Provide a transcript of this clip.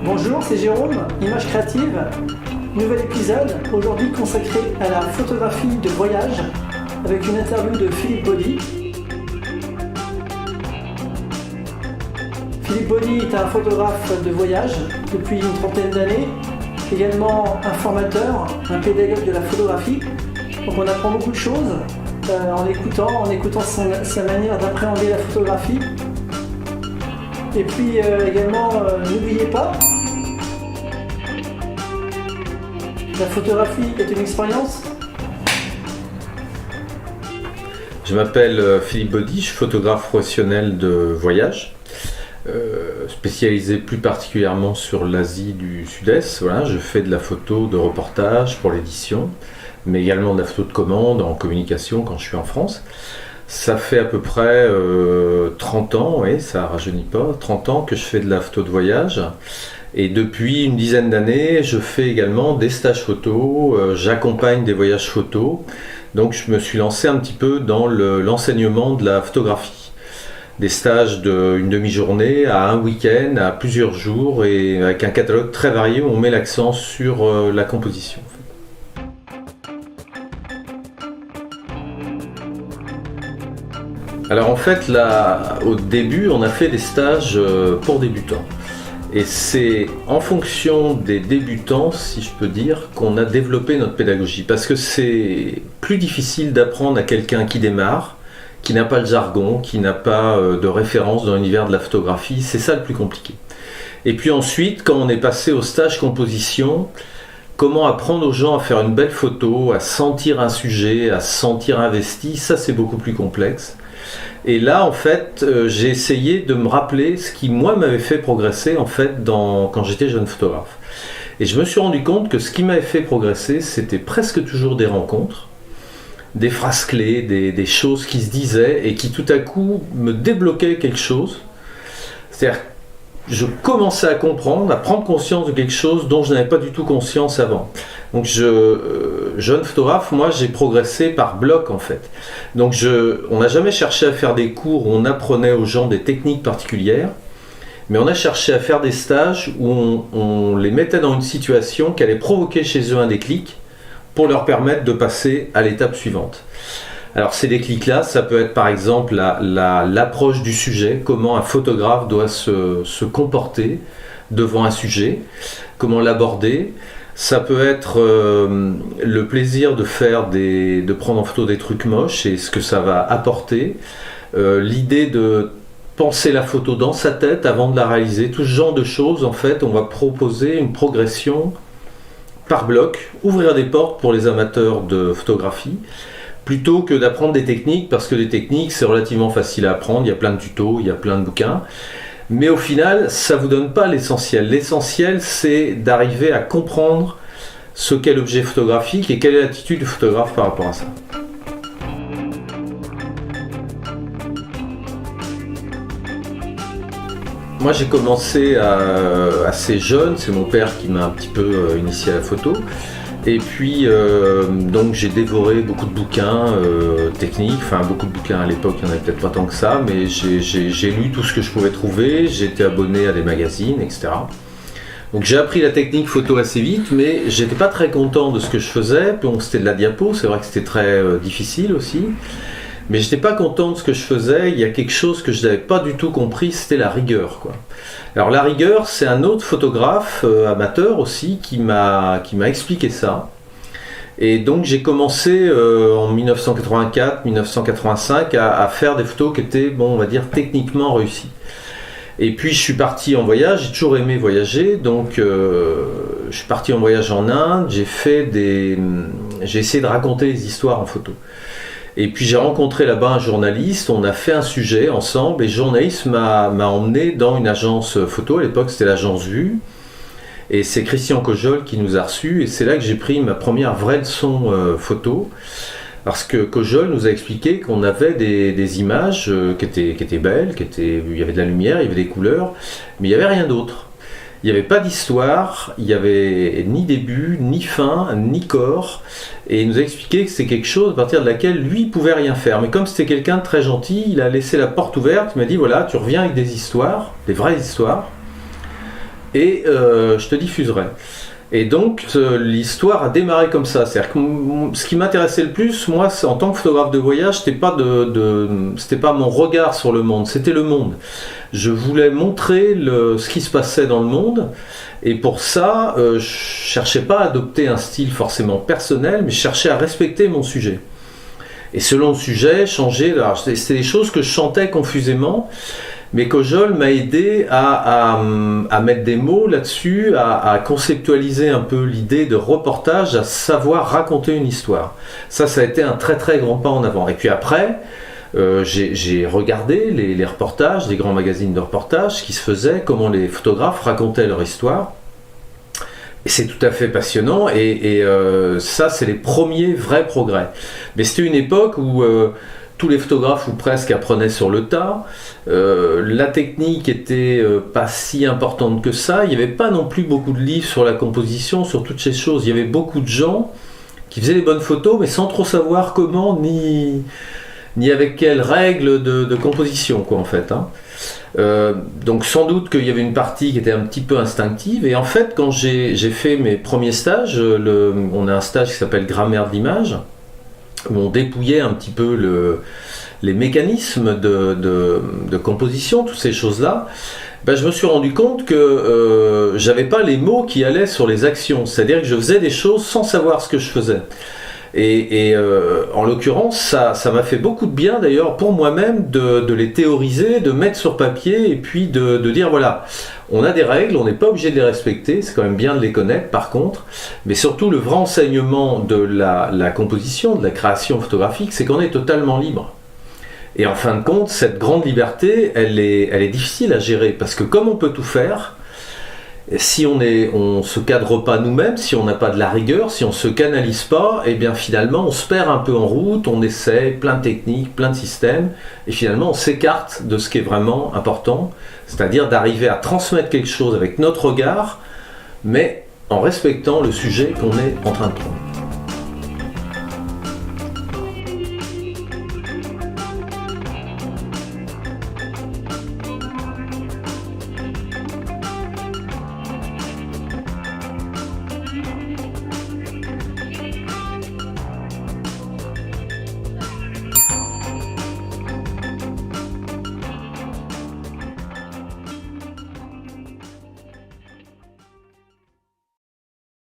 Bonjour, c'est Jérôme, Image Créative. Nouvel épisode, aujourd'hui consacré à la photographie de voyage avec une interview de Philippe Baudy. Philippe Baudy est un photographe de voyage depuis une trentaine d'années, également un formateur, un pédagogue de la photographie. Donc on apprend beaucoup de choses en écoutant sa manière d'appréhender la photographie. Et puis également, n'oubliez pas, la photographie est une expérience. Je m'appelle Philippe Baudy, je suis photographe professionnel de voyage, spécialisé plus particulièrement sur l'Asie du Sud-Est. Voilà, je fais de la photo de reportage pour l'édition, mais également de la photo de commande en communication quand je suis en France. Ça fait à peu près 30 ans, oui, ça rajeunit pas, 30 ans que je fais de la photo de voyage. Et depuis une dizaine d'années, je fais également des stages photo, j'accompagne des voyages photo. Donc je me suis lancé un petit peu dans l'enseignement de la photographie. Des stages d'une demi-journée à un week-end, à plusieurs jours, et avec un catalogue très varié où on met l'accent sur la composition. Alors en fait, là, au début, on a fait des stages pour débutants. Et c'est en fonction des débutants, si je peux dire, qu'on a développé notre pédagogie. Parce que c'est plus difficile d'apprendre à quelqu'un qui démarre, qui n'a pas le jargon, qui n'a pas de référence dans l'univers de la photographie. C'est ça le plus compliqué. Et puis ensuite, quand on est passé au stage composition, comment apprendre aux gens à faire une belle photo, à sentir un sujet, à se sentir investi, ça c'est beaucoup plus complexe. Et là, en fait, j'ai essayé de me rappeler ce qui, moi, m'avait fait progresser, en fait, quand j'étais jeune photographe. Et je me suis rendu compte que ce qui m'avait fait progresser, c'était presque toujours des rencontres, des phrases clés, des choses qui se disaient et qui, tout à coup, me débloquaient quelque chose. C'est-à-dire, je commençais à comprendre, à prendre conscience de quelque chose dont je n'avais pas du tout conscience avant. Donc jeune photographe, moi j'ai progressé par bloc en fait. Donc on n'a jamais cherché à faire des cours où on apprenait aux gens des techniques particulières, mais on a cherché à faire des stages où on les mettait dans une situation qui allait provoquer chez eux un déclic pour leur permettre de passer à l'étape suivante. Alors ces déclics-là, ça peut être par exemple l'approche du sujet, comment un photographe doit se comporter devant un sujet, comment l'aborder. Ça peut être le plaisir de prendre en photo des trucs moches et ce que ça va apporter. L'idée de penser la photo dans sa tête avant de la réaliser. Tout ce genre de choses, en fait, on va proposer une progression par bloc, ouvrir des portes pour les amateurs de photographie, plutôt que d'apprendre des techniques, parce que les techniques, c'est relativement facile à apprendre. Il y a plein de tutos, il y a plein de bouquins. Mais au final, ça ne vous donne pas l'essentiel. L'essentiel, c'est d'arriver à comprendre ce qu'est l'objet photographique et quelle est l'attitude du photographe par rapport à ça. Moi, j'ai commencé assez jeune. C'est mon père qui m'a un petit peu initié à la photo. Et puis, donc j'ai dévoré beaucoup de bouquins techniques, enfin beaucoup de bouquins à l'époque, il n'y en avait peut-être pas tant que ça, mais j'ai lu tout ce que je pouvais trouver, j'ai été abonné à des magazines, etc. Donc j'ai appris la technique photo assez vite, mais j'étais pas très content de ce que je faisais. Bon, c'était de la diapo, c'est vrai que c'était très difficile aussi, mais j'étais pas content de ce que je faisais. Il y a quelque chose que je n'avais pas du tout compris, c'était la rigueur, quoi. Alors la rigueur, c'est un autre photographe amateur aussi qui m'a expliqué ça. Et donc j'ai commencé en 1984-1985 à faire des photos qui étaient, bon, on va dire, techniquement réussies. Et puis je suis parti en voyage, j'ai toujours aimé voyager, donc je suis parti en voyage en Inde, j'ai essayé de raconter des histoires en photo. Et puis j'ai rencontré là-bas un journaliste, on a fait un sujet ensemble et le journaliste m'a emmené dans une agence photo, à l'époque c'était l'agence Vue, et c'est Christian Cojol qui nous a reçus et c'est là que j'ai pris ma première vraie leçon photo, parce que Cojol nous a expliqué qu'on avait des images qui étaient belles, il y avait de la lumière, il y avait des couleurs, mais il n'y avait rien d'autre. Il n'y avait pas d'histoire, il n'y avait ni début, ni fin, ni corps. Et il nous a expliqué que c'est quelque chose à partir de laquelle lui ne pouvait rien faire. Mais comme c'était quelqu'un de très gentil, il a laissé la porte ouverte. Il m'a dit voilà, tu reviens avec des histoires, des vraies histoires, et je te diffuserai. Et donc l'histoire a démarré comme ça. C'est-à-dire que ce qui m'intéressait le plus, moi, en tant que photographe de voyage, c'était pas mon regard sur le monde, c'était le monde. Je voulais montrer ce qui se passait dans le monde, et pour ça, je cherchais pas à adopter un style forcément personnel, mais je cherchais à respecter mon sujet. Et selon le sujet, changer. Alors, c'était des choses que je chantais confusément. Mais Kojol m'a aidé à mettre des mots là-dessus, à conceptualiser un peu l'idée de reportage, à savoir raconter une histoire. Ça a été un très très grand pas en avant. Et puis après, j'ai regardé les reportages, des grands magazines de reportages qui se faisaient, comment les photographes racontaient leur histoire. Et c'est tout à fait passionnant, et ça, c'est les premiers vrais progrès. Mais c'était une époque où tous les photographes ou presque apprenaient sur le tas. La technique était pas si importante que ça. Il n'y avait pas non plus beaucoup de livres sur la composition, sur toutes ces choses. Il y avait beaucoup de gens qui faisaient des bonnes photos, mais sans trop savoir comment ni avec quelles règles de composition, quoi, en fait. Donc sans doute qu'il y avait une partie qui était un petit peu instinctive. Et en fait, quand j'ai fait mes premiers stages, on a un stage qui s'appelle Grammaire de l'image, où on dépouillait un petit peu les mécanismes de composition, toutes ces choses-là, je me suis rendu compte que j'avais pas les mots qui allaient sur les actions, c'est-à-dire que je faisais des choses sans savoir ce que je faisais. Et en l'occurrence, ça m'a fait beaucoup de bien d'ailleurs pour moi-même de les théoriser, de mettre sur papier, et puis de dire voilà, on a des règles, on n'est pas obligé de les respecter, c'est quand même bien de les connaître par contre, mais surtout le vrai enseignement de la composition, de la création photographique, c'est qu'on est totalement libre. Et en fin de compte, cette grande liberté, elle est difficile à gérer, parce que comme on peut tout faire, si on se cadre pas nous-mêmes, si on n'a pas de la rigueur, si on se canalise pas, et bien finalement on se perd un peu en route, on essaie plein de techniques, plein de systèmes, et finalement on s'écarte de ce qui est vraiment important, c'est-à-dire d'arriver à transmettre quelque chose avec notre regard, mais en respectant le sujet qu'on est en train de prendre.